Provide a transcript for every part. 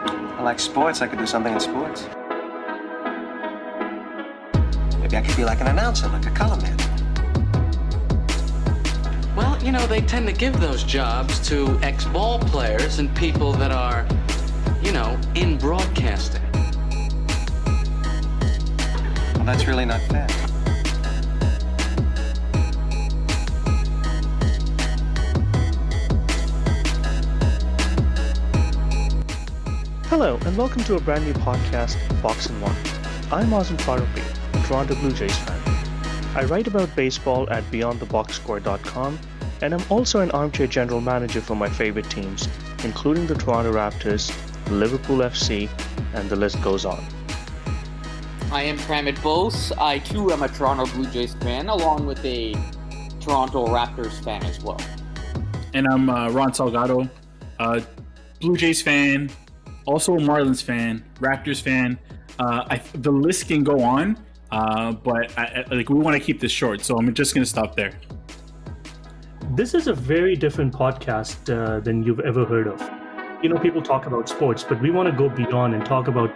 I like sports. I could do something in sports. Maybe I could be like an announcer, like a color man. Well, they tend to give those jobs to ex-ball players and people that are, in broadcasting. Well, that's really not fair. Hello, and welcome to a brand new podcast, Box and One. I'm Azim Faruqi, a Toronto Blue Jays fan. I write about baseball at BeyondTheBoxScore.com, and I'm also an armchair general manager for my favorite teams, including the Toronto Raptors, Liverpool FC, and the list goes on. I am Pramit Bose. I too am a Toronto Blue Jays fan, along with a Toronto Raptors fan as well. And I'm Ron Salgado, Blue Jays fan, also a Marlins fan, Raptors fan. The list can go on, but we want to keep this short, so I'm just going to stop there. This is a very different podcast than you've ever heard of. People talk about sports, but we want to go beyond and talk about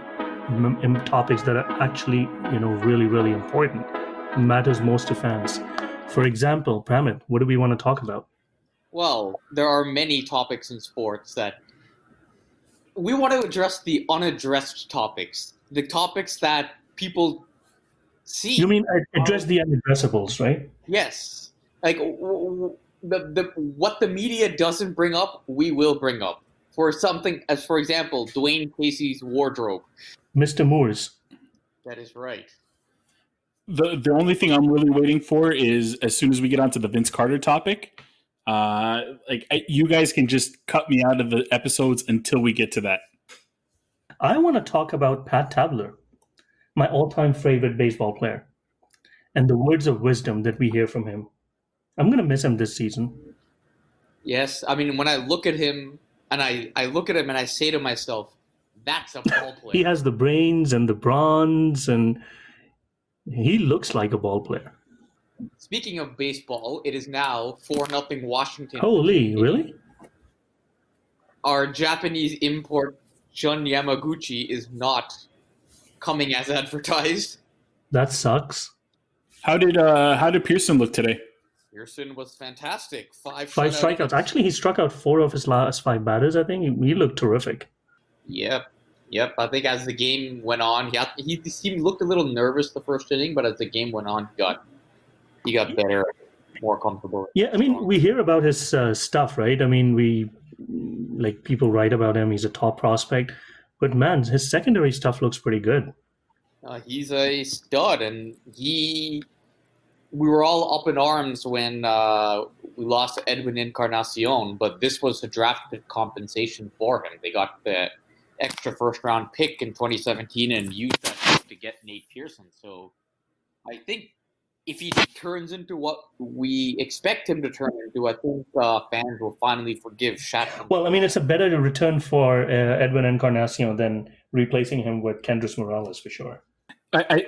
topics that are actually, really, really important, matters most to fans. For example, Pramit, what do we want to talk about? Well, there are many topics in sports that we want to address, the unaddressed topics, the topics that people see. You mean address the unaddressables, right? Yes. Like what the media doesn't bring up, we will bring up. For something as, for example, Dwayne Casey's wardrobe. Mr. Moore's. That is right. The only thing I'm really waiting for is as soon as we get onto the Vince Carter topic, you guys can just cut me out of the episodes until we get to that. I want to talk about Pat Tabler, my all-time favorite baseball player, and the words of wisdom that we hear from him. I'm going to miss him this season. Yes, I mean, when I look at him, and I look at him and I say to myself, that's a ball player. He has the brains and the bronze, and he looks like a ball player. Speaking of baseball, it is now 4-0 Washington. Holy, really? Our Japanese import, Shun Yamaguchi, is not coming as advertised. That sucks. How did Pearson look today? Pearson was fantastic. Five strikeouts. Actually, he struck out 4 of his last 5 batters. I think he looked terrific. Yep. I think as the game went on, he looked a little nervous the first inning, but as the game went on, he got better, more comfortable. Yeah, I mean, we hear about his stuff, right? I mean, people write about him. He's a top prospect, but man, his secondary stuff looks pretty good. He's a stud, and we were all up in arms when we lost Edwin Encarnacion, but this was a draft compensation for him. They got the extra first-round pick in 2017 and used that to get Nate Pearson. So I think if he turns into what we expect him to turn into, I think fans will finally forgive Shatner. Well, I mean, it's a better return for Edwin Encarnacion than replacing him with Kendrys Morales, for sure. I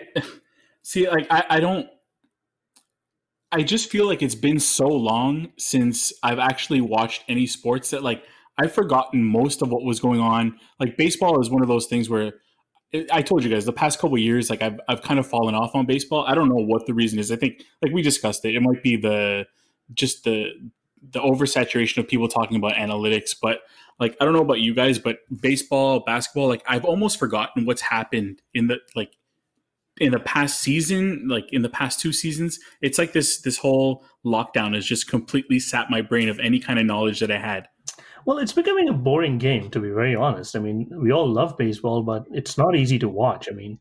see, I just feel like it's been so long since I've actually watched any sports that I've forgotten most of what was going on. Like baseball is one of those things where I told you guys the past couple of years, I've kind of fallen off on baseball. I don't know what the reason is. I think we discussed it. It might be the oversaturation of people talking about analytics, but I don't know about you guys, but baseball, basketball, I've almost forgotten what's happened in the past season, in the past 2 seasons. It's like this whole lockdown has just completely sapped my brain of any kind of knowledge that I had. Well, it's becoming a boring game, to be very honest. I mean, we all love baseball, but it's not easy to watch. I mean,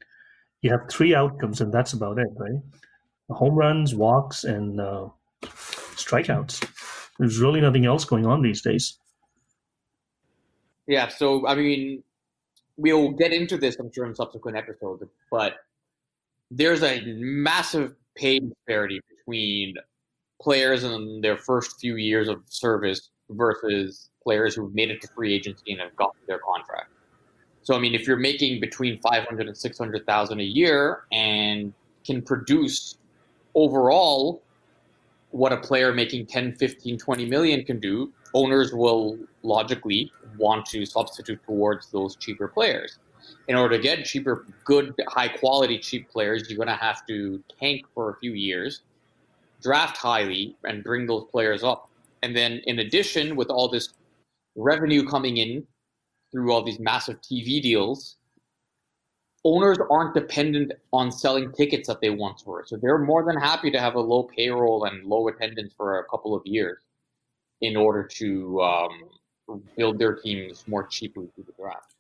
you have 3 outcomes, and that's about it, right? Home runs, walks, and strikeouts. There's really nothing else going on these days. Yeah, so, I mean, we'll get into this, I'm sure, in subsequent episodes, but there's a massive pay disparity between players in their first few years of service versus players who've made it to free agency and have gotten their contract. So, I mean, if you're making between $500,000 and $600,000 a year and can produce overall what a player making 10, 15, 20 million can do, owners will logically want to substitute towards those cheaper players. In order to get cheaper, good, high quality, cheap players, you're going to have to tank for a few years, draft highly, and bring those players up. And then, in addition, with all this revenue coming in through all these massive TV deals, owners aren't dependent on selling tickets that they once were. So they're more than happy to have a low payroll and low attendance for a couple of years in order to build their teams more cheaply through the draft.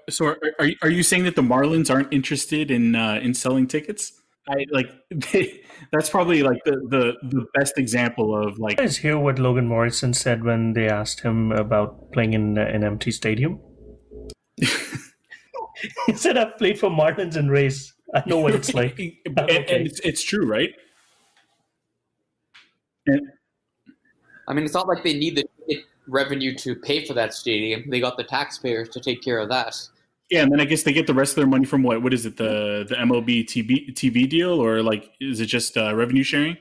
So are you saying that the Marlins aren't interested in selling tickets? That's probably like the best example of like. Did you guys hear what Logan Morrison said when they asked him about playing in an empty stadium? He said, "I've played for Marlins and Rays. I know what it's like." And it's true, right? And, I mean, it's not like they need the ticket revenue to pay for that stadium. They got the taxpayers to take care of that. yeah, and then I guess they get the rest of their money from what? What is it? The MLB TV deal, or like is it just revenue sharing?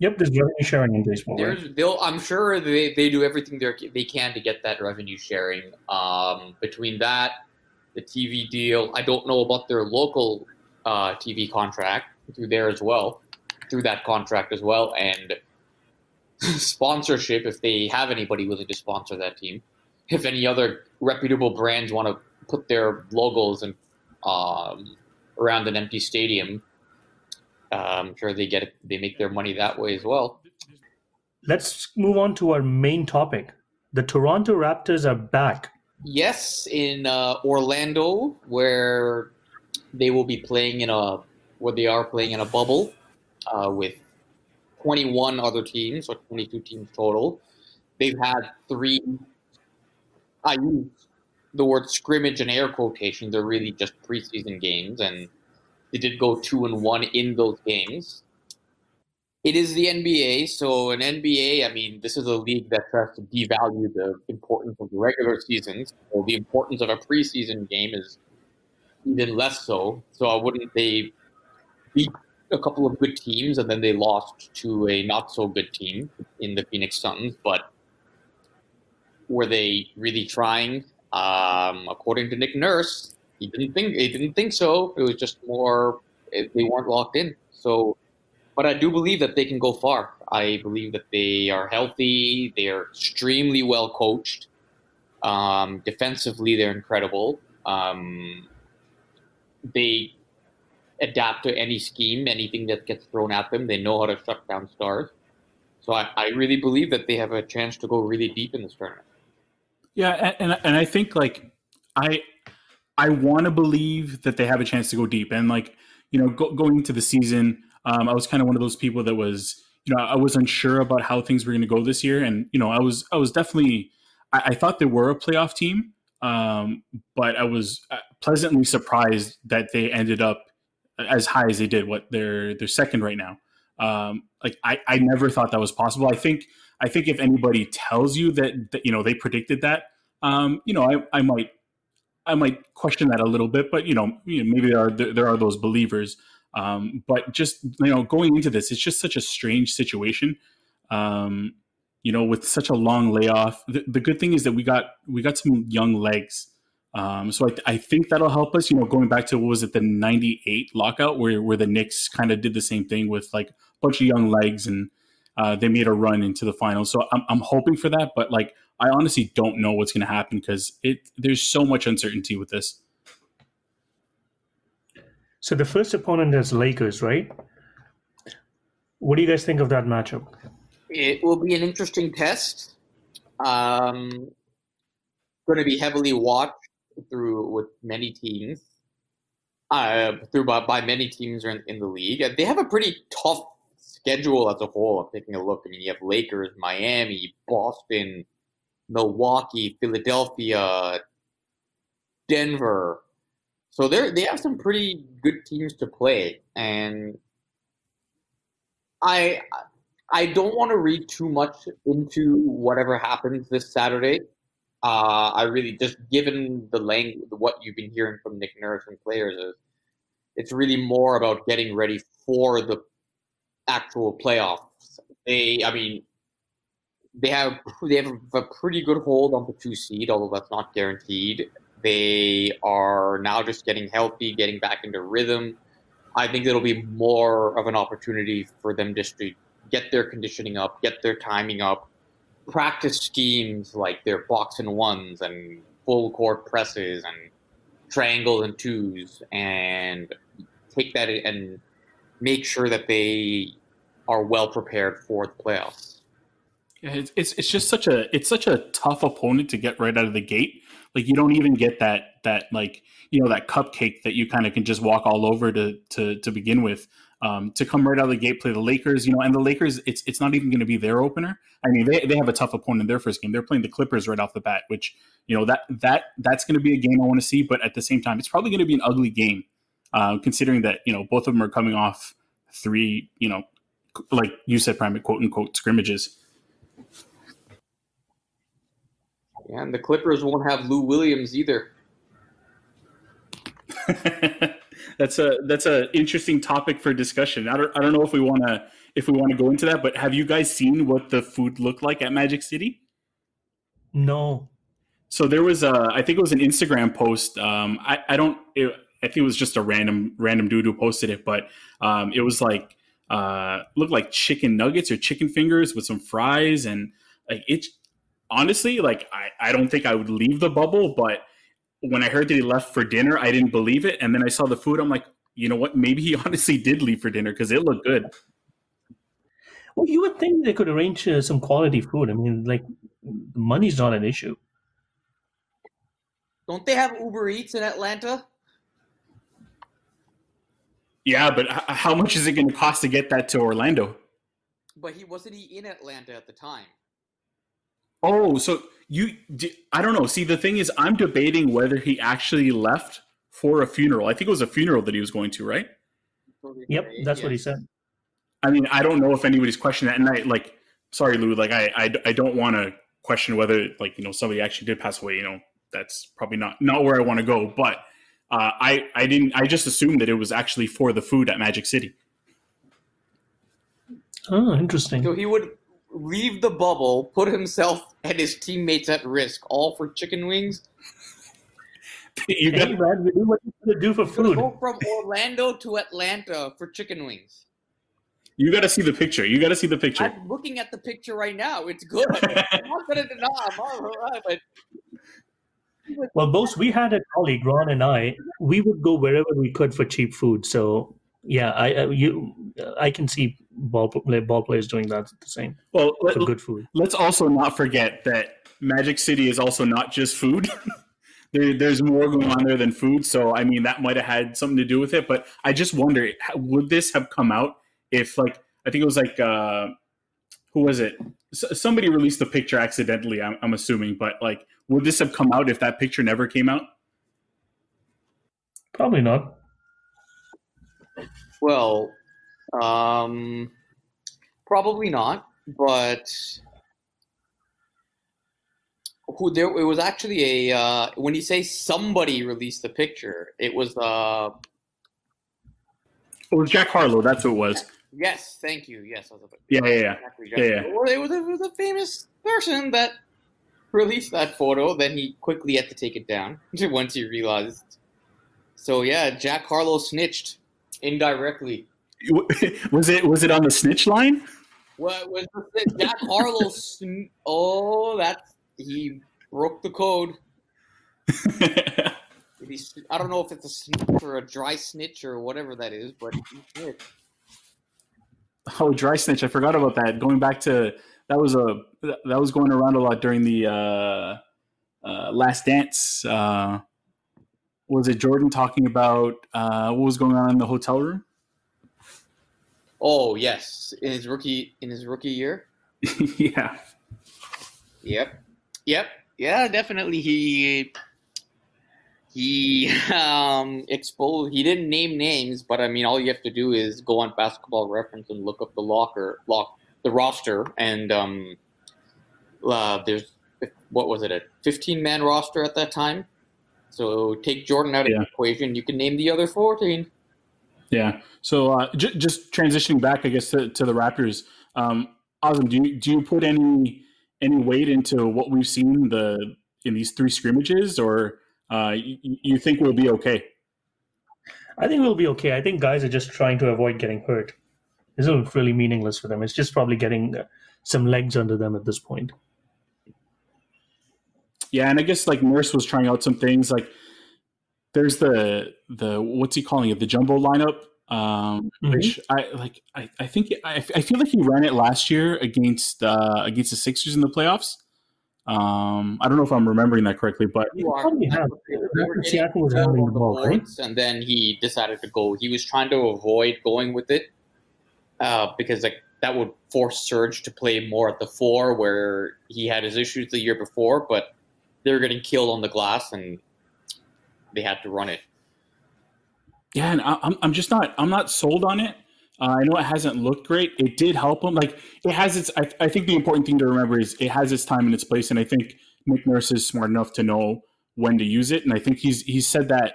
Yep, there's revenue sharing in baseball. I'm sure they do everything they can to get that revenue sharing. Between that, the TV deal, I don't know about their local TV contract through that contract as well, and sponsorship if they have anybody willing to sponsor that team. If any other reputable brands want to put their logos and around an empty stadium, I'm sure they make their money that way as well. Let's move on to our main topic. The Toronto Raptors are back. Yes, in Orlando, where they will be playing in a bubble with 21 other teams, or 22 teams total. They've had three. I use the word scrimmage and air quotation. They're really just preseason games, and they did go 2-1 in those games. It is the NBA, so in NBA, I mean, this is a league that tries to devalue the importance of the regular seasons. So the importance of a preseason game is even less so. So they beat a couple of good teams, and then they lost to a not so good team in the Phoenix Suns. But were they really trying? According to Nick Nurse, he didn't think so. It was just more they weren't locked in. So, but I do believe that they can go far. I believe that they are healthy. They are extremely well coached. Defensively, they're incredible. They adapt to any scheme, anything that gets thrown at them. They know how to shut down stars. So I really believe that they have a chance to go really deep in this tournament. Yeah, and I think like I want to believe that they have a chance to go deep, and like going into the season, I was kind of one of those people that was I was unsure about how things were going to go this year, and I was definitely I thought they were a playoff team, but I was pleasantly surprised that they ended up as high as they did. What they're second right now. Like I never thought that was possible. I think if anybody tells you that they predicted that, I might question that a little bit, but maybe there are those believers. But just going into this, it's just such a strange situation. With such a long layoff. The good thing is that we got some young legs. So I think that'll help us. Going back to what was it, the '98 lockout, where the Knicks kind of did the same thing with like a bunch of young legs, and they made a run into the finals. So I'm hoping for that, but like I honestly don't know what's going to happen because there's so much uncertainty with this. So the first opponent is Lakers, right? What do you guys think of that matchup? It will be an interesting test. Going to be heavily watched with many teams, by many teams in the league. They have a pretty tough schedule as a whole. I'm taking a look. I mean, you have Lakers, Miami, Boston, Milwaukee, Philadelphia, Denver. So they have some pretty good teams to play, and I don't want to read too much into whatever happens this Saturday. I really, just given the language, what you've been hearing from Nick Nurse and players, it's really more about getting ready for the actual playoffs. they have a pretty good hold on the 2 seed, although that's not guaranteed. They are now just getting healthy, getting back into rhythm. I think it'll be more of an opportunity for them just to get their conditioning up, get their timing up, practice schemes like their box and ones and full court presses and triangles and twos, and take that and make sure that they are well prepared for the playoffs. Yeah, it's just such a tough opponent to get right out of the gate. Like you don't even get that like that cupcake that you kind of can just walk all over to begin with. To come right out of the gate, play the Lakers, and the Lakers, it's not even going to be their opener. I mean, they have a tough opponent in their first game. They're playing the Clippers right off the bat, which that's going to be a game I want to see. But at the same time, it's probably going to be an ugly game, considering that both of them are coming off 3, like you said, prime quote unquote scrimmages. Yeah, and the Clippers won't have Lou Williams either. That's a interesting topic for discussion. I don't know if we want to go into that, but have you guys seen what the food looked like at Magic City? No. So there was I think it was an Instagram post. I think it was just a random dude who posted it, but it was like looked like chicken nuggets or chicken fingers with some fries, and like it. Honestly, like I don't think I would leave the bubble, but when I heard that he left for dinner, I didn't believe it. And then I saw the food. I'm like, you know what? Maybe he honestly did leave for dinner because it looked good. Well, you would think they could arrange some quality food. I mean, like, money's not an issue. Don't they have Uber Eats in Atlanta? Yeah, but how much is it going to cost to get that to Orlando? But wasn't he in Atlanta at the time? Oh, so I don't know. See, the thing is, I'm debating whether he actually left for a funeral. I think it was a funeral that he was going to, right? Yep, that's what he said. I mean, I don't know if anybody's questioning that. And sorry, Lou, like I don't want to question whether somebody actually did pass away. That's probably not where I want to go. But I just assumed that it was actually for the food at Magic City. Oh, interesting. So he would leave the bubble, put himself and his teammates at risk, all for chicken wings. Hey, Brad, we do what you going to do for food. Go from Orlando to Atlanta for chicken wings. You got to see the picture. I'm looking at the picture right now. It's good. I'm not going to deny. I'm all right, but. Well, both we had a colleague, Ron and I. We would go wherever we could for cheap food. So yeah, I can see ball players doing that the same. Well, for good food. Let's also not forget that Magic City is also not just food. There's more going on there than food. So I mean, that might have had something to do with it. But I just wonder, would this have come out if I think it was who was it? Somebody released the picture accidentally. I'm assuming, but would this have come out if that picture never came out? Probably not. Well, probably not. But it was actually when you say somebody released the picture, it was it was Jack Harlow. That's who it was. Yes, thank you. Yes, yeah. Well, it was a famous person that released that photo. Then he quickly had to take it down once he realized. So yeah, Jack Harlow snitched indirectly. Was it on the snitch line? What was Jack Harlow? He broke the code. I don't know if it's a snitch or a dry snitch or whatever that is, but he snitched. Oh, dry snitch! I forgot about that. Going back to that was going around a lot during the Last Dance. Was it Jordan talking about what was going on in the hotel room? Oh yes, in his rookie year. Yeah. Yep. Yeah, definitely. He exposed. He didn't name names, but I mean, all you have to do is go on Basketball Reference and look up the roster, and there's what was it, a 15-man roster at that time? So take Jordan out of the equation, you can name the other 14. Yeah. So just transitioning back, I guess, to the Raptors. Awesome. Do you put any any weight into what we've seen in these 3 scrimmages, or you think we'll be okay? I think we'll be okay. I think guys are just trying to avoid getting hurt. This is really meaningless for them. It's just probably getting some legs under them at this point. Yeah, and I guess like Nurse was trying out some things. Like there's the what's he calling it? The jumbo lineup, which I think I feel like he ran it last year against the Sixers in the playoffs. I don't know if I'm remembering that correctly, but You are. Probably have. They were getting Siakam was control handling of the ball, right? boards, and then he decided to go. He was trying to avoid going with it because like that would force Serge to play more at the 4, where he had his issues the year before, but they were getting killed on the glass, and they had to run it. yeah, and I'm not sold on it. I know it hasn't looked great. It did help him. Like it has its. I think the important thing to remember is it has its time and its place, and I think Nick Nurse is smart enough to know when to use it. And I think he's said that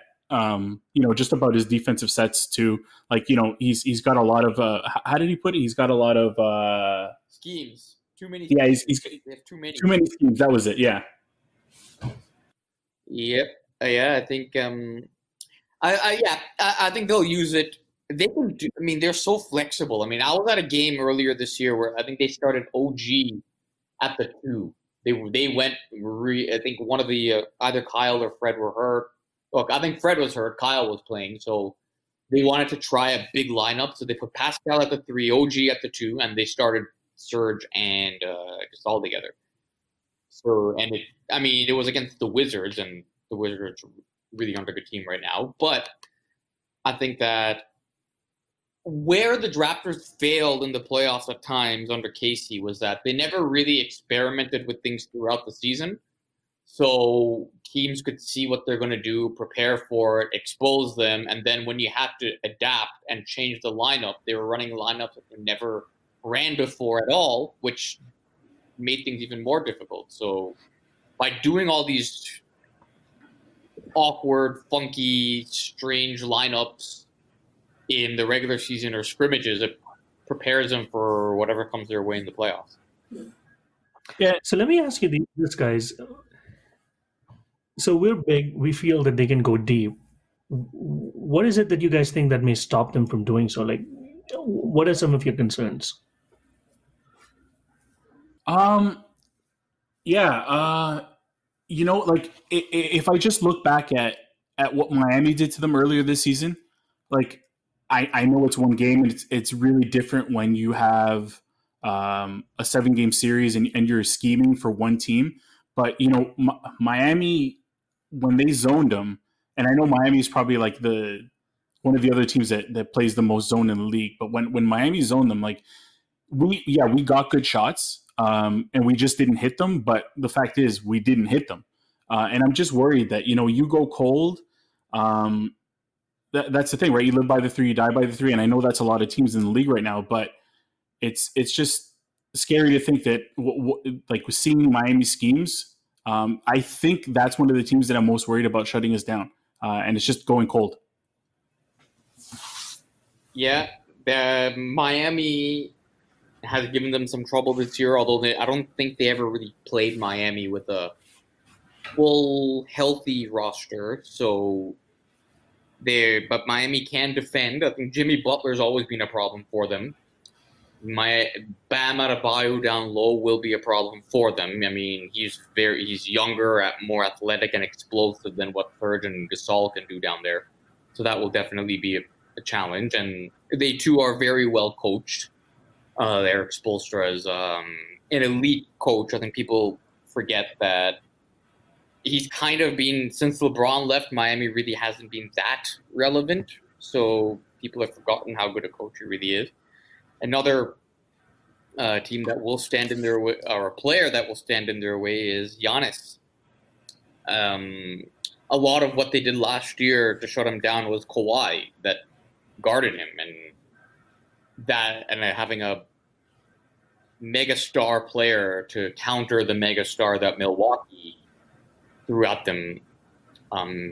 just about his defensive sets too. Like he's got a lot of. How did he put it? He's got a lot of Schemes. Too many. Yeah, schemes. they have too many. Too many schemes. That was it. Yeah. Yep. Yeah, I think. I think they'll use it. They can do. I mean, they're so flexible. I mean, I was at a game earlier this year where I think they started OG at the 2. They went. I think one of the either Kyle or Fred were hurt. Look, I think Fred was hurt. Kyle was playing, so they wanted to try a big lineup. So they put Pascal at the 3, OG at the 2, and they started Serge and Gasol together. So it was against the Wizards, and the Wizards really aren't a good team right now. But I think that where the Raptors failed in the playoffs at times under Casey was that they never really experimented with things throughout the season. So teams could see what they're going to do, prepare for it, expose them, and then when you had to adapt and change the lineup, they were running lineups that they never ran before at all, which made things even more difficult. So by doing all these awkward, funky, strange lineups in the regular season or scrimmages, it prepares them for whatever comes their way in the playoffs. Yeah. So let me ask you this, guys. So we're big. We feel that they can go deep. What is it that you guys think that may stop them from doing so? Like, what are some of your concerns? Like if I just look back at what Miami did to them earlier this season, like I know it's one game and it's really different when you have a 7-game series and you're scheming for one team. But Miami, when they zoned them, and I know Miami is probably like one of the other teams that plays the most zone in the league. But when Miami zoned them, like we got good shots, and we just didn't hit them. But the fact is, we didn't hit them, and I'm just worried that you go cold. That's the thing, right? You live by the 3, you die by the 3, and I know that's a lot of teams in the league right now. But it's just scary to think that like seeing Miami schemes. I think that's one of the teams that I'm most worried about shutting us down, and it's just going cold. Yeah, Miami has given them some trouble this year, although I don't think they ever really played Miami with a full, healthy roster. But Miami can defend. I think Jimmy Butler's always been a problem for them. Bam Adebayo down low will be a problem for them. I mean, he's younger, more athletic and explosive than what Serge and Gasol can do down there. So that will definitely be a challenge. And they too are very well coached. Eric Spoelstra is an elite coach. I think people forget that he's kind of been, since LeBron left, Miami really hasn't been that relevant. So people have forgotten how good a coach he really is. Another team that will stand in their way, or a player that will stand in their way, is Giannis. A lot of what they did last year to shut him down was Kawhi that guarded him, and having a mega star player to counter the mega star that Milwaukee threw at them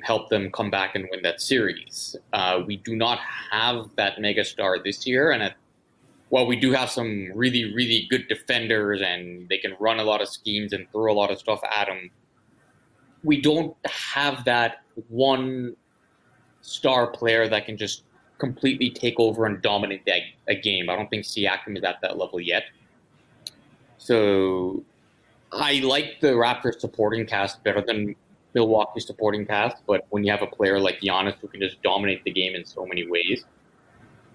helped them come back and win that series. We do not have that mega star this year, and while we do have some really, really good defenders and they can run a lot of schemes and throw a lot of stuff at them, we don't have that one star player that can just completely take over and dominate a game. I don't think Siakam is at that level yet. So I like the Raptors supporting cast better than Milwaukee's supporting cast, but when you have a player like Giannis who can just dominate the game in so many ways,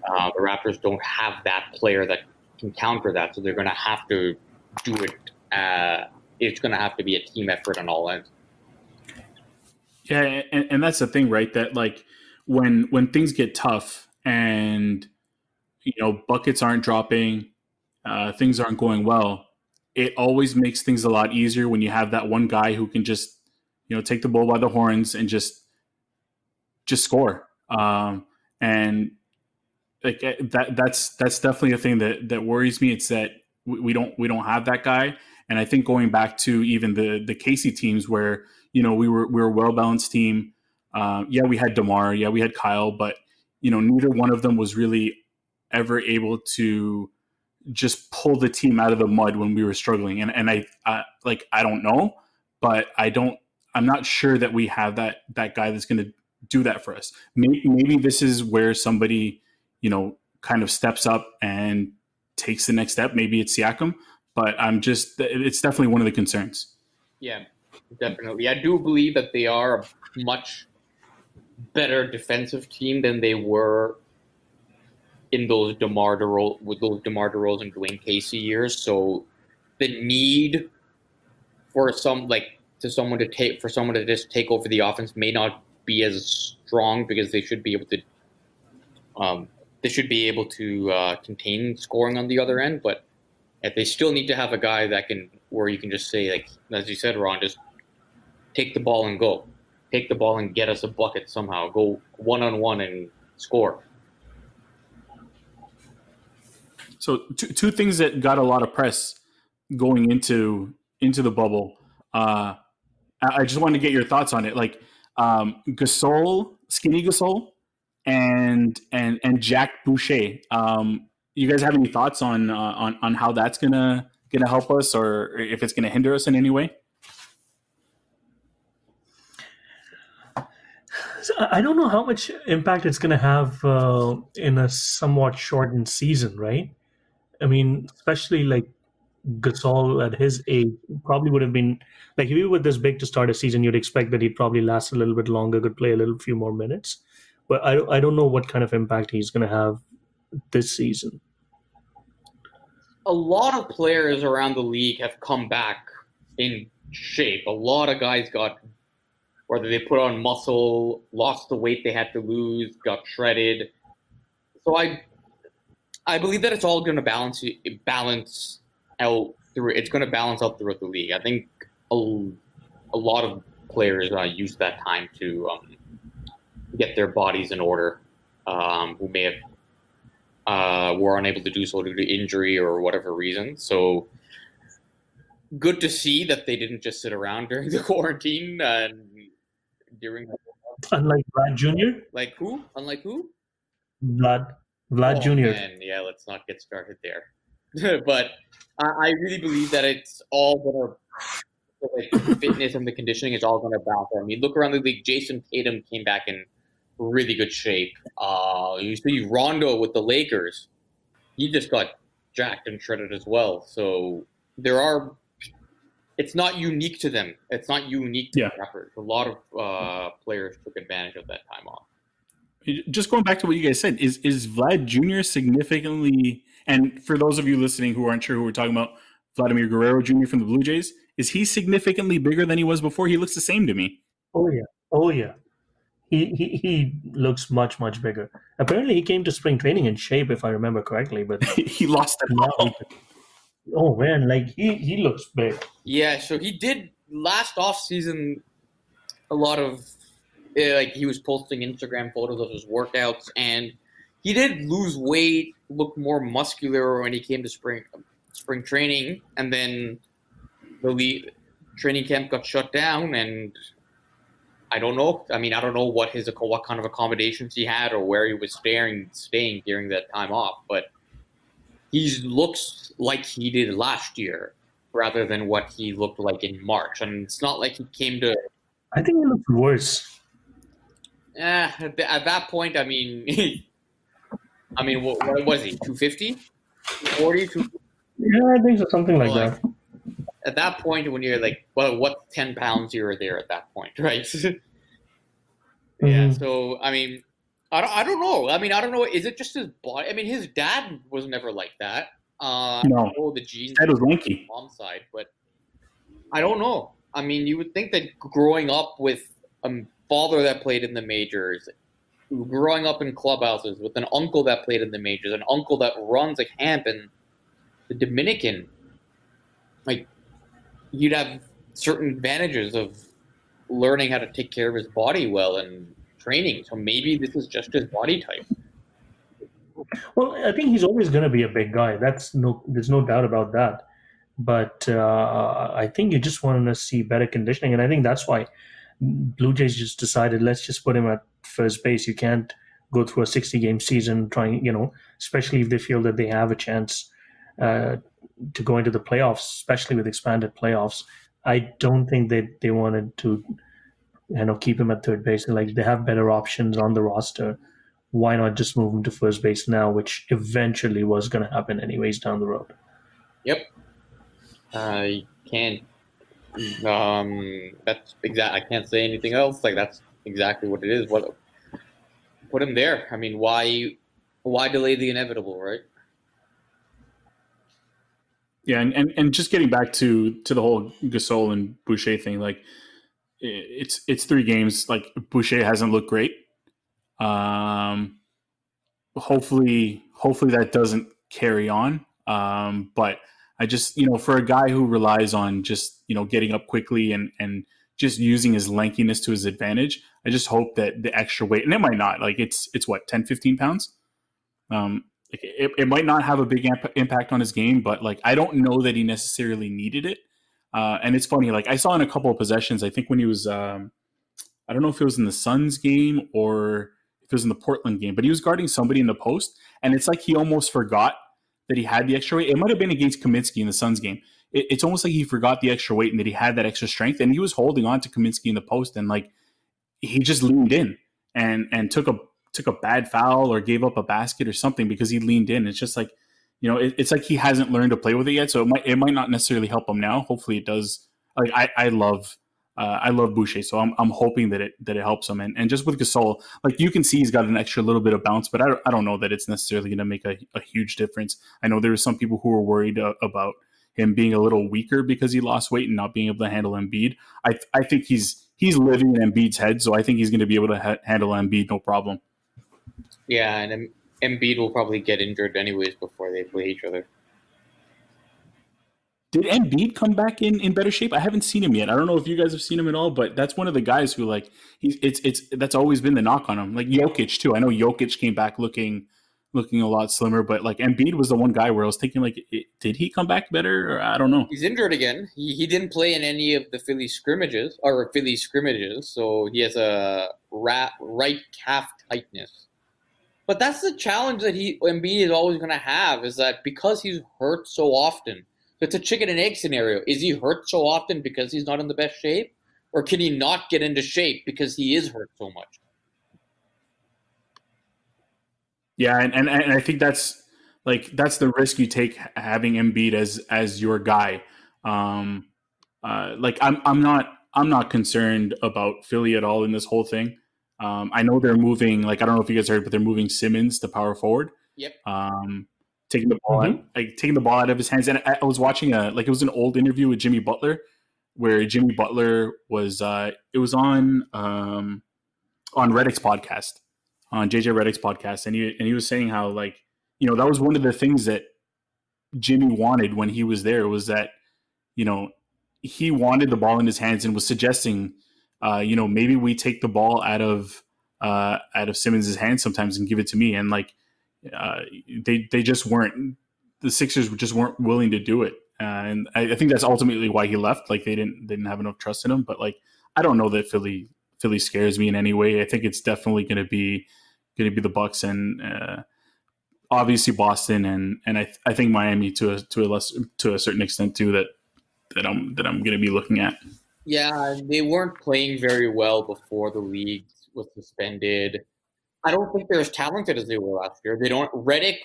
the Raptors don't have that player that can counter that, so they're going to have to do it. It's going to have to be a team effort on all ends. Yeah, and that's the thing, right? That like when things get tough and buckets aren't dropping, things aren't going well, it always makes things a lot easier when you have that one guy who can just take the bull by the horns and just score. And like that's definitely a thing that worries me. It's that we don't have that guy. And I think going back to even the Casey teams where we were a well balanced team. We had DeMar, we had Kyle, but neither one of them was really ever able to just pull the team out of the mud when we were struggling. And I don't know, but I'm not sure that we have that guy that's going to do that for us. Maybe this is where somebody kind of steps up and takes the next step. Maybe it's Siakam, but it's definitely one of the concerns. Yeah, definitely. I do believe that they are a much better defensive team than they were in those DeMar DeRozan and Dwayne Casey years. So the need for someone to just take over the offense may not be as strong because they should be able to contain scoring on the other end, but they still need to have a guy where you can just say, like, as you said, Ron, just take the ball and go. Take the ball and get us a bucket somehow. Go one-on-one and score. So two things that got a lot of press going into the bubble. I just wanted to get your thoughts on it. Like Gasol, Skinny Gasol, and Jack Boucher. You guys have any thoughts on how that's gonna help us, or if it's gonna hinder us in any way? I don't know how much impact it's going to have in a somewhat shortened season, right? I mean, especially like Gasol at his age probably would have been like, if he were this big to start a season, you'd expect that he'd probably last a little bit longer, could play a few more minutes. But I don't know what kind of impact he's going to have this season. A lot of players around the league have come back in shape. A lot of guys whether they put on muscle, lost the weight they had to lose, got shredded. So I believe that it's all going to balance out through. It's going to balance out throughout the league. I think a lot of players use that time to get their bodies in order, who may have were unable to do so due to injury or whatever reason. So good to see that they didn't just sit around during the quarantine and during. Unlike Vlad Jr. Like who? Unlike who? Vlad Jr. Man, yeah, let's not get started there. But I really believe that it's all going to, the fitness and the conditioning is all going to balance. I mean, look around the league. Jason Tatum came back in really good shape. You see Rondo with the Lakers. He just got jacked and shredded as well. So it's not unique to them. It's not unique to the Raptors. A lot of players took advantage of that time off. Just going back to what you guys said, is Vlad Jr. significantly, and for those of you listening who aren't sure who we're talking about, Vladimir Guerrero Jr. from the Blue Jays, is he significantly bigger than he was before? He looks the same to me. Oh yeah. He looks much, much bigger. Apparently he came to spring training in shape, if I remember correctly, but he lost it all. Oh man, like he looks big. Yeah, so he did last off season a lot of like he was posting Instagram photos of his workouts, and he did lose weight, look more muscular when he came to spring training, and then the training camp got shut down, and I don't know. I mean, I don't know what kind of accommodations he had or where he was staying during that time off, but he looks like he did last year rather than what he looked like in March. And it's not like he came to. I think he looks worse. At that point, I mean, what was he? 250, 240, Yeah, I think so, something like that. At that point, when you're like, well, what 10 pounds you were there at that point, right? Yeah. So I mean, I don't know. I mean, I don't know. Is it just his body? I mean, his dad was never like that. No. Oh, the genes. That was lanky. Mom's side, but I don't know. I mean, you would think that growing up with a father that played in the majors, growing up in clubhouses with an uncle that played in the majors, an uncle that runs a camp in the Dominican, like you'd have certain advantages of learning how to take care of his body well and training. So maybe this is just his body type. Well, I think he's always going to be a big guy. There's no doubt about that. But I think you just want to see better conditioning, and I think that's why Blue Jays just decided, let's just put him at first base. You can't go through a 60-game season trying, especially if they feel that they have a chance to go into the playoffs, especially with expanded playoffs. I don't think that they wanted to, keep him at third base. Like, they have better options on the roster. Why not just move him to first base now, which eventually was going to happen anyways down the road? Yep. I can't. That's exact. I can't say anything else. Like, that's exactly what it is. What put him there? I mean, why delay the inevitable, right? Yeah, and just getting back to the whole Gasol and Boucher thing, like it's 3 games. Like, Boucher hasn't looked great. Hopefully that doesn't carry on. But I just, for a guy who relies on just, getting up quickly and just using his lankiness to his advantage, I just hope that the extra weight, and it might not, like it's what, 10, 15 pounds? It might not have a big impact on his game, but like, I don't know that he necessarily needed it. And it's funny, like I saw in a couple of possessions, I think when he was, I don't know if it was in the Suns game or if it was in the Portland game, but he was guarding somebody in the post, and it's like he almost forgot that he had the extra weight. It might have been against Kaminsky in the Suns game. It's almost like he forgot the extra weight and that he had that extra strength, and he was holding on to Kaminsky in the post, and like he just leaned in and took a bad foul or gave up a basket or something because he leaned in. It's just like, it's like he hasn't learned to play with it yet, so it might not necessarily help him now. Hopefully it does. Like I love Boucher, so I'm hoping that it helps him. And just with Gasol, like you can see he's got an extra little bit of bounce, but I don't know that it's necessarily going to make a huge difference. I know there were some people who were worried about him being a little weaker because he lost weight and not being able to handle Embiid. I think he's living in Embiid's head, so I think he's going to be able to handle Embiid no problem. Yeah, and Embiid will probably get injured anyways before they play each other. Did Embiid come back in better shape? I haven't seen him yet. I don't know if you guys have seen him at all, but that's one of the guys who like that's always been the knock on him. Like Jokic too. I know Jokic came back looking a lot slimmer, but like Embiid was the one guy where I was thinking like, did he come back better? Or I don't know. He's injured again. He didn't play in any of the Philly scrimmages, so he has a right calf tightness. But that's the challenge that Embiid is always going to have, is that because he's hurt so often. It's a chicken and egg scenario. Is he hurt so often because he's not in the best shape? Or can he not get into shape because he is hurt so much? Yeah, and I think that's the risk you take having Embiid as your guy. Like I'm not concerned about Philly at all in this whole thing. I know they're moving, like I don't know if you guys heard, but they're moving Simmons to power forward. Yep. Taking the ball out of his hands. And I was watching it was an old interview with Jimmy Butler, where Jimmy Butler was it was on Reddick's podcast, on JJ Reddick's podcast, and he was saying how that was one of the things that Jimmy wanted when he was there, was that he wanted the ball in his hands and was suggesting maybe we take the ball out of Simmons' hands sometimes and give it to me, and they just weren't. The Sixers just weren't willing to do it, and I think that's ultimately why he left. Like they didn't have enough trust in him. But I don't know that Philly scares me in any way. I think it's definitely going to be the Bucks, and obviously Boston and I think Miami to a certain extent too that I'm going to be looking at. Yeah, they weren't playing very well before the league was suspended. I don't think they're as talented as they were last year. They don't. Redick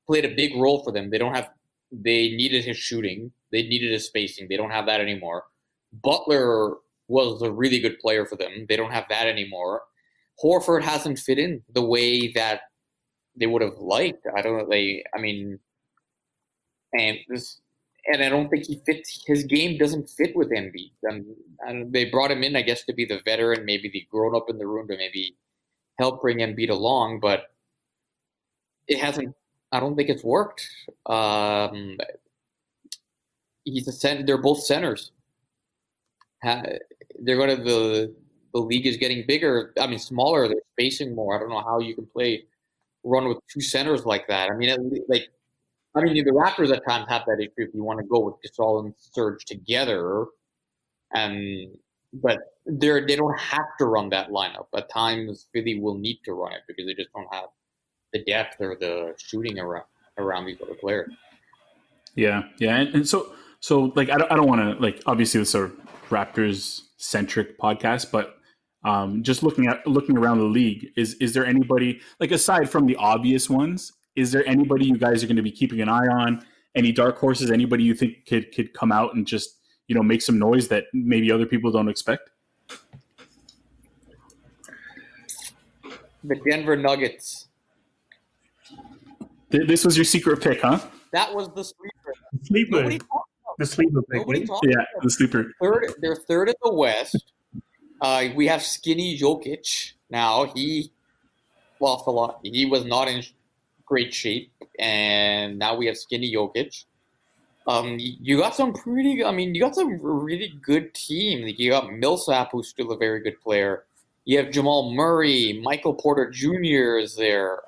played a big role for them. They don't have. They needed his shooting. They needed his spacing. They don't have that anymore. Butler was a really good player for them. They don't have that anymore. Horford hasn't fit in the way that they would have liked. I don't know. I mean, and I don't think he fits. His game doesn't fit with Embiid. And they brought him in, I guess, to be the veteran, maybe the grown up in the room to maybe help bring Embiid along, but it hasn't. I don't think it's worked. He's a center. They're both centers. They're going to the league is getting bigger. I mean, smaller. They're spacing more. I don't know how you can run with two centers like that. I mean, the Raptors at times have that issue if you want to go with Gasol and Serge together, but they don't have to run that lineup. At times, Philly will need to run it because they just don't have the depth or the shooting around these other players. Yeah, and so like I don't want to, like, obviously it's a Raptors centric podcast, but just looking around the league, is there anybody, like, aside from the obvious ones? Is there anybody you guys are going to be keeping an eye on? Any dark horses? Anybody you think could come out and just, make some noise that maybe other people don't expect? The Denver Nuggets. This was your secret pick, huh? That was the sleeper. The sleeper pick. Yeah, the sleeper. They're third in the West. We have skinny Jokic now. He lost a lot. He was not in great shape, and now we have skinny Jokic. You got some really good team. You got Millsap, who's still a very good player. You have Jamal Murray, Michael Porter Jr. is there.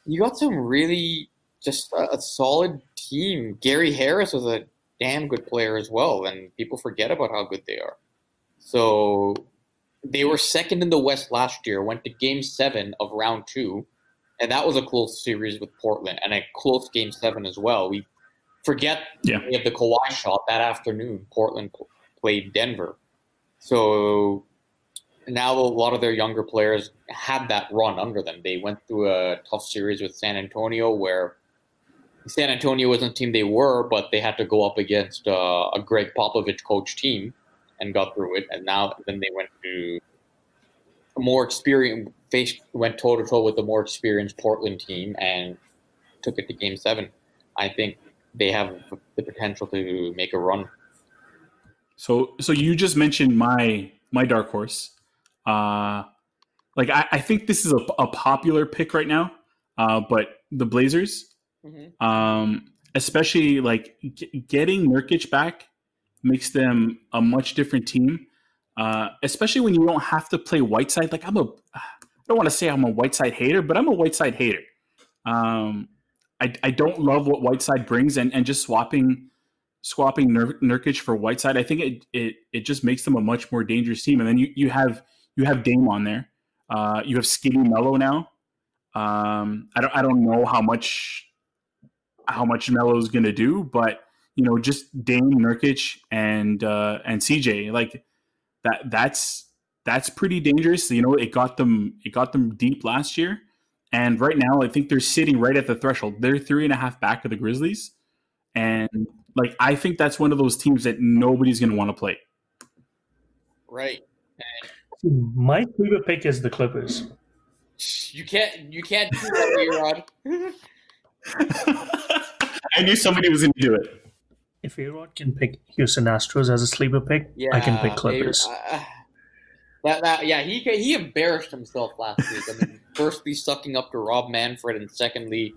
You got some really just a solid team. Gary Harris is a damn good player as well, and people forget about how good they are. So they were second in the West last year, went to Game 7 of Round 2, and that was a close series with Portland, and a close Game 7 as well. We forget we have the Kawhi shot that afternoon. Portland played Denver. So now a lot of their younger players had that run under them. They went through a tough series with San Antonio, where San Antonio wasn't the team they were, but they had to go up against a Greg Popovich coach team and got through it. And then they went to a more experienced, went toe-to-toe with the more experienced Portland team and took it to Game 7. I think they have the potential to make a run. So you just mentioned my dark horse. I think this is a popular pick right now, but the Blazers, especially like getting Nurkic back makes them a much different team, especially when you don't have to play Whiteside. Like I don't want to say I'm a Whiteside hater, but I'm a Whiteside hater. I don't love what Whiteside brings, and just swapping Nurkic for Whiteside, I think it just makes them a much more dangerous team. And then you have Dame on there. You have skinny Melo now. I don't know how much Melo is going to do, but just Dame, Nurkic, and CJ, like that's pretty dangerous. It got them deep last year, and right now I think they're sitting right at the threshold. They're 3.5 back of the Grizzlies, and like I think that's one of those teams that nobody's going to want to play. Right. My favorite pick is the Clippers. You can't do that, A-Rod. I knew somebody was going to do it. If A-Rod can pick Houston Astros as a sleeper pick, I can pick Clippers. He embarrassed himself last week. I mean, firstly sucking up to Rob Manfred, and secondly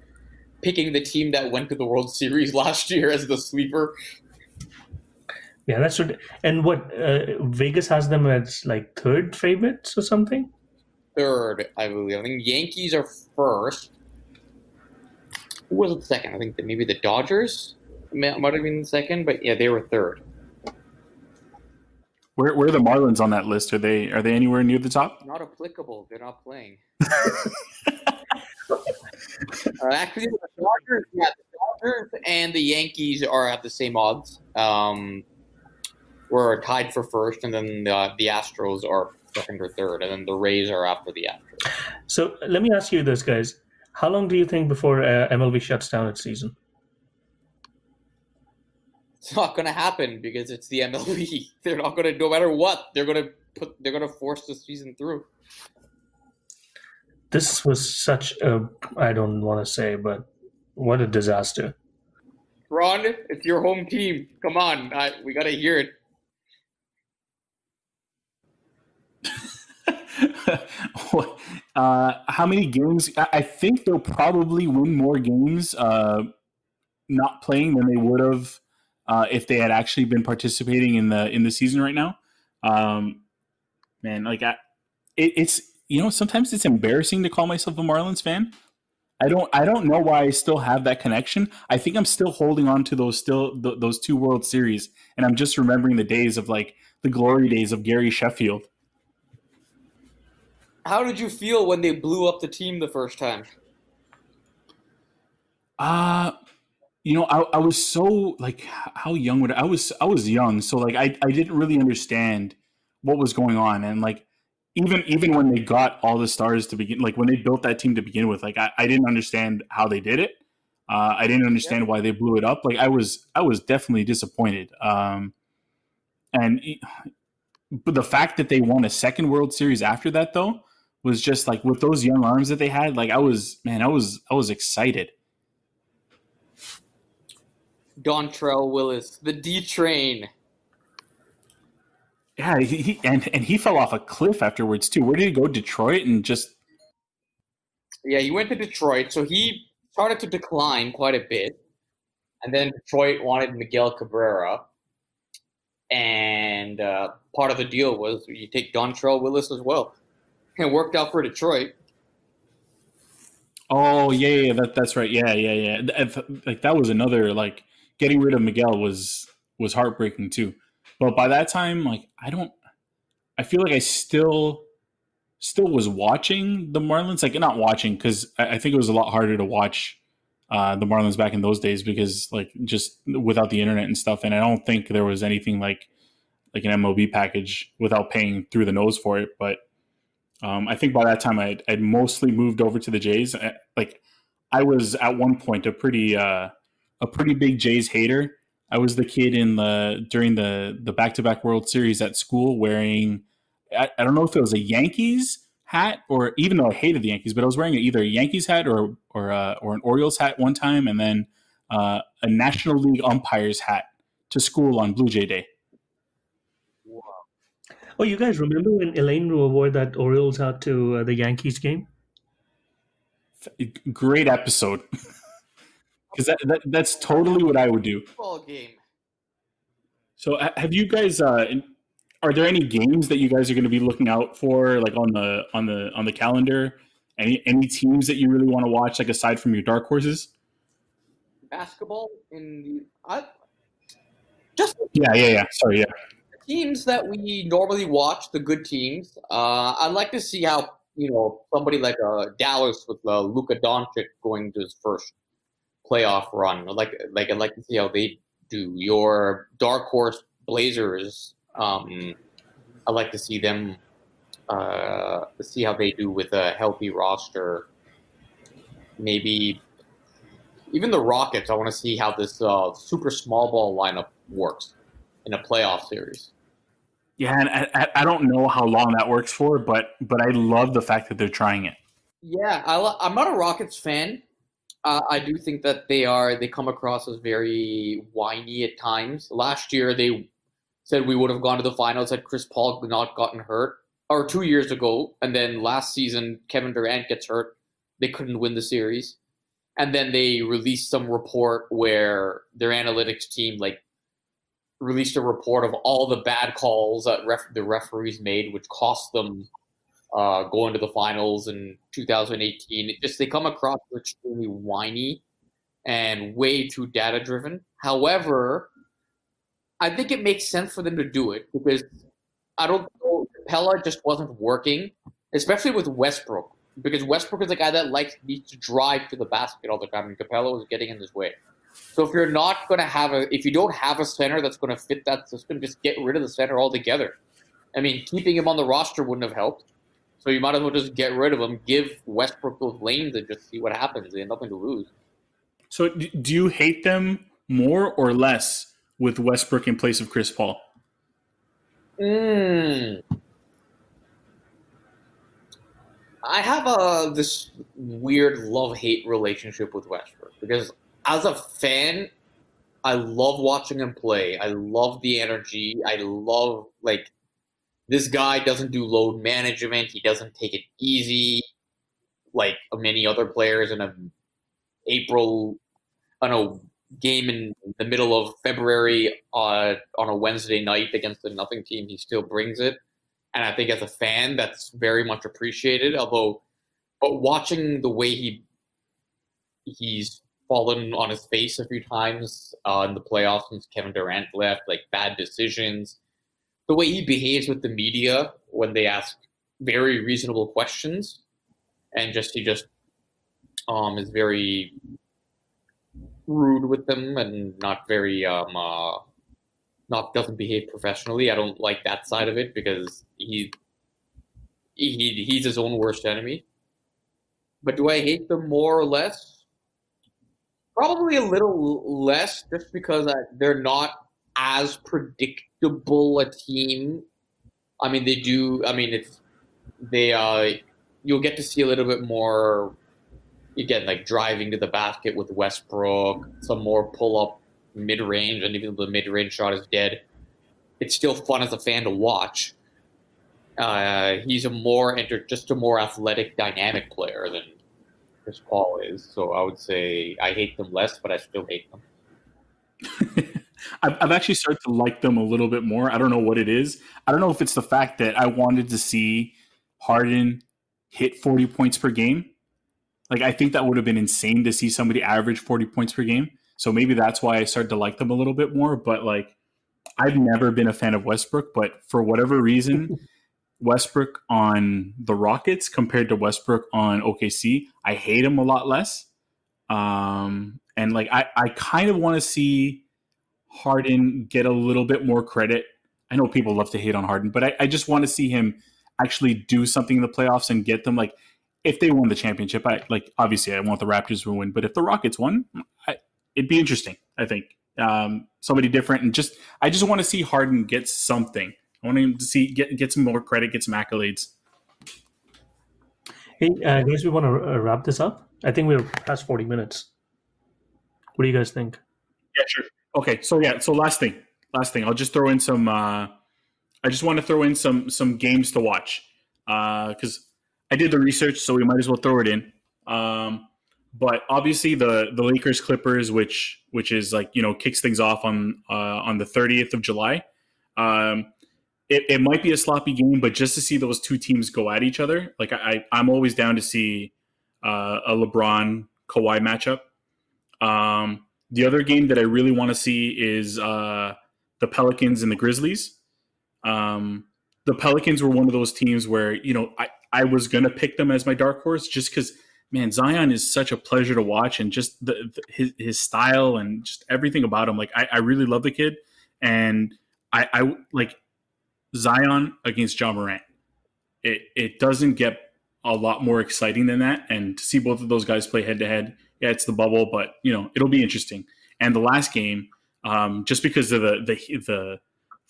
picking the team that went to the World Series last year as the sleeper. Yeah, that's what. And what Vegas has them as like third favorites or something. Third, I believe. I think Yankees are first. Who was it second? I think maybe the Dodgers might have been second, but yeah, they were third. Where are the Marlins on that list? Are they anywhere near the top? Not applicable. They're not playing. Actually, the Dodgers and the Yankees are at the same odds. We're tied for first, and then the Astros are second or third, and then the Rays are after the Astros. So let me ask you this, guys. How long do you think before MLB shuts down its season? It's not going to happen because it's the MLB. They're not going to, no matter what, they're going to force the season through. This was such a, I don't want to say, but what a disaster. Ron, it's your home team. Come on, we got to hear it. How many games? I think they'll probably win more games not playing than they would have if they had actually been participating in the season right now. Man, like it's sometimes it's embarrassing to call myself a Marlins fan. I don't know why I still have that connection. I think I'm still holding on to those two World Series, and I'm just remembering the days of like the glory days of Gary Sheffield. How did you feel when they blew up the team the first time? I was so like, how young would I was young, so like I didn't really understand what was going on, and like even when they got all the stars to begin, like when they built that team to begin with, like I didn't understand how they did it. I didn't understand why they blew it up. Like I was definitely disappointed. But the fact that they won a second World Series after that, though, was just like with those young arms that they had. Like I was excited. Dontrell Willis, the D train. Yeah, he fell off a cliff afterwards too. Where did he go? Detroit and just. Yeah, he went to Detroit, so he started to decline quite a bit, and then Detroit wanted Miguel Cabrera, and part of the deal was you take Dontrell Willis as well. It worked out for Detroit. Oh yeah, that's right. Yeah. Like that was another, like, getting rid of Miguel was heartbreaking too. But by that time, like I feel like I still was watching the Marlins. Like not watching because I think it was a lot harder to watch the Marlins back in those days because like just without the internet and stuff. And I don't think there was anything like an MLB package without paying through the nose for it. But I think by that time I'd mostly moved over to the Jays. Like I was at one point a pretty big Jays hater. I was the kid during the back-to-back World Series at school wearing, I don't know if it was a Yankees hat, or even though I hated the Yankees, but I was wearing either a Yankees hat or an Orioles hat one time, and then a National League umpires hat to school on Blue Jay Day. Wow. Oh, you guys remember when Elaine wore that Orioles hat to the Yankees game? Great episode. Because that's totally what I would do. Football game. So have you guys? Are there any games that you guys are going to be looking out for, like on the calendar? Any teams that you really want to watch, like aside from your dark horses? Basketball in Yeah. Sorry, yeah. teams that we normally watch, the good teams. I'd like to see how somebody like Dallas with Luka Doncic going to his first playoff run. I'd like to see how they do. Your dark horse Blazers. I'd like to see them. See how they do with a healthy roster. Maybe even the Rockets. I want to see how this super small ball lineup works in a playoff series. Yeah, and I don't know how long that works for, but I love the fact that they're trying it. Yeah, I'm not a Rockets fan. I do think that they come across as very whiny at times. Last year, they said we would have gone to the finals had Chris Paul not gotten hurt, or 2 years ago. And then last season, Kevin Durant gets hurt. They couldn't win the series. And then they released some report where their analytics team released a report of all the bad calls that the referees made, which cost them going to the finals in 2018. They come across as extremely whiny and way too data driven. However, I think it makes sense for them to do it because I don't know, Capella just wasn't working, especially with Westbrook. because Westbrook is a guy that needs to drive to the basket all the time, and Capello is getting in his way. So if you're not going to if you don't have a center that's going to fit that system, just get rid of the center altogether. I mean, keeping him on the roster wouldn't have helped. So you might as well just get rid of him, give Westbrook those lanes, and just see what happens. They have nothing to lose. So do you hate them more or less with Westbrook in place of Chris Paul? I have this weird love-hate relationship with Westbrook because as a fan, I love watching him play. I love the energy. I love, this guy doesn't do load management. He doesn't take it easy like many other players in a game in the middle of February on a Wednesday night against a nothing team. He still brings it. And I think as a fan, that's very much appreciated. But watching the way he's fallen on his face a few times in the playoffs since Kevin Durant left, bad decisions, the way he behaves with the media when they ask very reasonable questions, and he just is very rude with them and not very doesn't behave professionally. I don't like that side of it because he's his own worst enemy. But do I hate them more or less? Probably a little less, just because they're not as predictable a team. I mean, they do. I mean, you'll get to see a little bit more. Again, driving to the basket with Westbrook, some more pull-up mid-range, and even though the mid-range shot is dead, it's still fun as a fan to watch. He's just a more athletic, dynamic player than Chris Paul is. So I would say I hate them less, but I still hate them. I've actually started to like them a little bit more. I don't know what it is. I don't know if it's the fact that I wanted to see Harden hit 40 points per game. I think that would have been insane to see somebody average 40 points per game. So maybe that's why I started to like them a little bit more. But I've never been a fan of Westbrook, but for whatever reason, Westbrook on the Rockets compared to Westbrook on OKC, I hate him a lot less. And I kind of want to see Harden get a little bit more credit. I know people love to hate on Harden, but I just want to see him actually do something in the playoffs and get them. If they won the championship, obviously I want the Raptors to win, but if the Rockets won, it'd be interesting. I think somebody different, and I just want to see Harden get something. I want him to get some more credit, get some accolades. Hey, guys, we want to wrap this up. I think we're past 40 minutes. What do you guys think? Yeah, sure. Okay, so last thing. I'll just throw in some. I just want to throw in some games to watch because I did the research, so we might as well throw it in. But obviously the Lakers Clippers, which is kicks things off on the 30th of July. It might be a sloppy game, but just to see those two teams go at each other, I'm always down to see a LeBron Kawhi matchup. The other game that I really want to see is the Pelicans and the Grizzlies. The Pelicans were one of those teams where I was gonna pick them as my dark horse just because, man, Zion is such a pleasure to watch, and just his style and just everything about him. I really love the kid, and I like Zion against Ja Morant. It doesn't get a lot more exciting than that, and to see both of those guys play head to head, yeah, it's the bubble, but it'll be interesting. And the last game, just because of the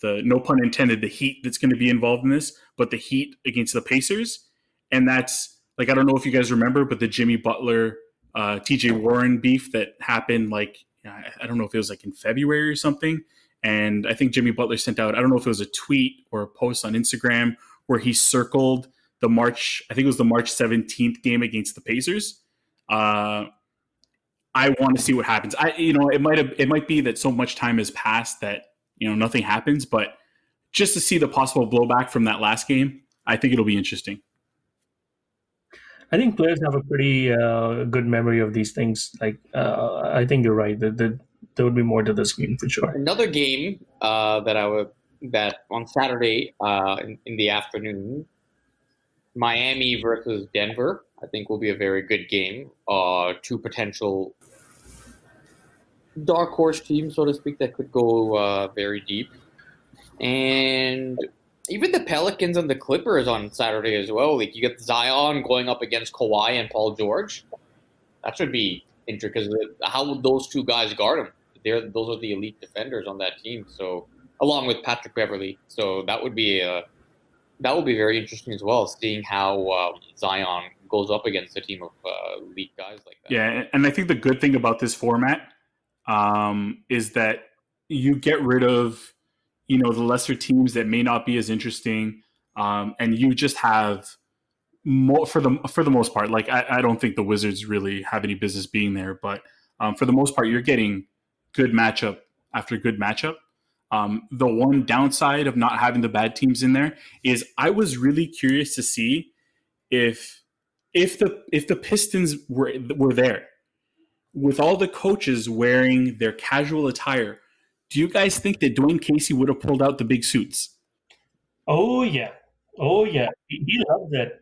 no pun intended, the heat that's going to be involved in this, but the heat against the Pacers. And that's I don't know if you guys remember, but the Jimmy Butler, TJ Warren beef that happened, I don't know if it was in February or something. And I think Jimmy Butler sent out, I don't know if it was a tweet or a post on Instagram where he circled the March 17th game against the Pacers. I want to see what happens. It might be that so much time has passed that, nothing happens, but just to see the possible blowback from that last game, I think it'll be interesting. I think players have a pretty good memory of these things. I think you're right. There would be more to this game for sure. Another game that on Saturday in the afternoon, Miami versus Denver. I think will be a very good game. Two potential dark horse teams, so to speak, that could go very deep. And even the Pelicans and the Clippers on Saturday as well. Like you get Zion going up against Kawhi and Paul George. That should be interesting because how would those two guys guard him? Those are the elite defenders on that team. So along with Patrick Beverly, so that would be very interesting as well, seeing how Zion goes up against a team of elite guys like that. Yeah, and I think the good thing about this format is that you get rid of the lesser teams that may not be as interesting, and you just have more for the most part. Like I don't think the Wizards really have any business being there, but for the most part, you're getting good matchup after good matchup. The one downside of not having the bad teams in there is I was really curious to see if the Pistons were there with all the coaches wearing their casual attire. Do you guys think that Dwayne Casey would have pulled out the big suits? Oh yeah, he loves it.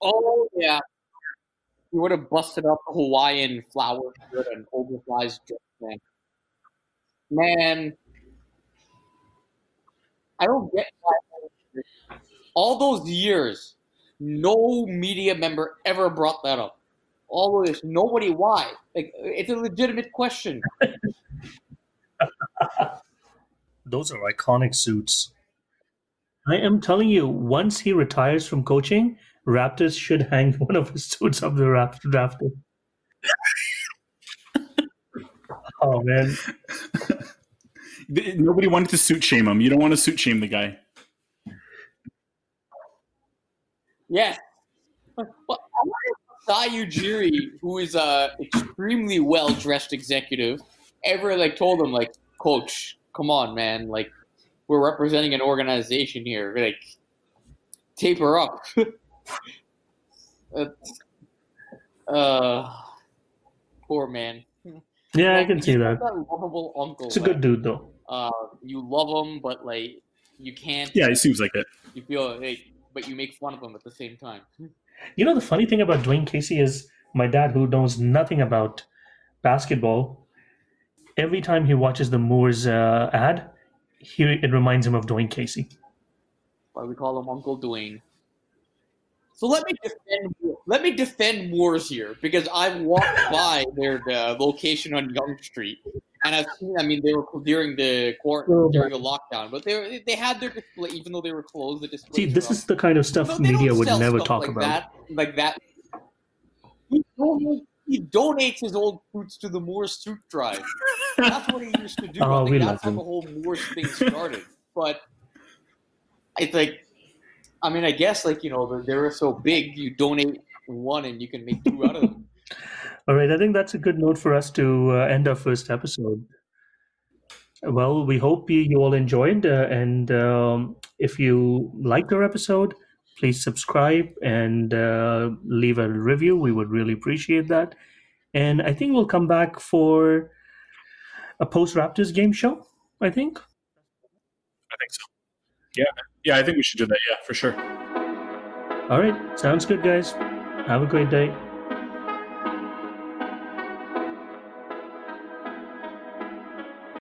Oh yeah, he would have busted up the Hawaiian flower shirt and oversized dress. Man, I don't get why all those years, no media member ever brought that up. All of this, nobody. Why? Like, it's a legitimate question. Those are iconic suits. I am telling you, once he retires from coaching, Raptors should hang one of his suits up the rafter. Oh man. Nobody wanted to suit shame him. You don't want to suit shame the guy. Yeah. Well, I wonder if Sai Ujiri, who is a extremely well dressed executive, ever told him Coach, come on, man, we're representing an organization here, taper up. Poor man. Yeah, I can see that. That lovable uncle. It's a good dude, though. You love him, but you can't. Yeah, it seems like it. You feel but you make fun of him at the same time. You know, the funny thing about Dwayne Casey is my dad, who knows nothing about basketball, every time he watches the Moors ad, it reminds him of Dwayne Casey. Why we call him Uncle Dwayne. So let me defend Moors here, because I've walked by their location on Yonge Street, and I've seen. I mean, they were during the lockdown, but they had their display, even though they were closed. The display. See, this is the kind of stuff media would never talk about. That. He donates his old suits to the Moors suit drive. That's what he used to do. Oh, That's how the whole Moors thing started. But I think. I mean, I guess, they're so big, you donate one and you can make two out of them. All right, I think that's a good note for us to end our first episode. Well, we hope you all enjoyed, and if you liked our episode, please subscribe and leave a review. We would really appreciate that. And I think we'll come back for a post-Raptors game show, I think. I think so. Yeah, I think we should do that. Yeah, for sure. All right. Sounds good, guys. Have a great day.